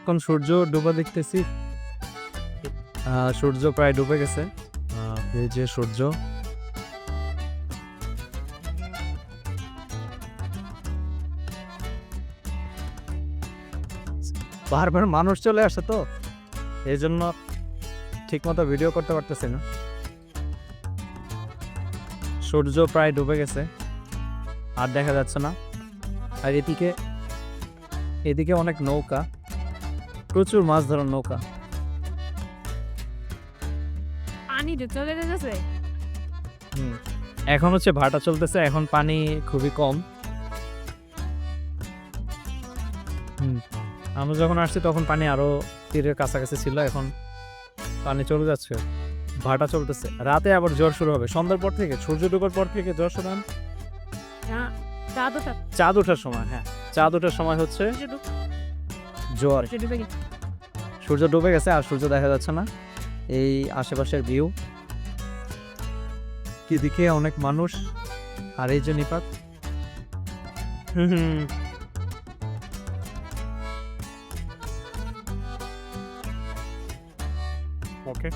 এখন সূর্য ডুবা দেখতেছি। সূর্য প্রায় ডুবে গেছে। এই যে সূর্য। বারবার মানুষ চলে আসে তো, এই জন্য ঠিক মতো ভিডিও করতে পারতেছি না। সূর্য প্রায় ডুবে গেছে, আর দেখা যাচ্ছে না। আর এদিকে এদিকে অনেক নৌকা, প্রচুর মাছ ধরার নৌকা। পানি চলে যাচ্ছে। এখন হচ্ছে ভাটা চলতেছে, এখন পানি খুবই কম। আমরা যখন আসছি তখন পানি আরো তীরের কাছাকাছি ছিল, এখন পানি চলে যাচ্ছে। ভাটা চলতেছে, রাতে আবার জ্বর শুরু হবে সন্ধ্যার পর থেকে, সূর্য ডুবার পর থেকে জ্বর শুরু হয়। চাঁদ ওঠার সময়, হ্যাঁ চাঁদ ওঠার সময় হচ্ছে জ্বর। সূর্য ডুবে গেছে আর সূর্য দেখা যাচ্ছে না। এই আশেপাশের ভিউ, এদিকে অনেক মানুষ, আর এই যে নিপাত। ওকে।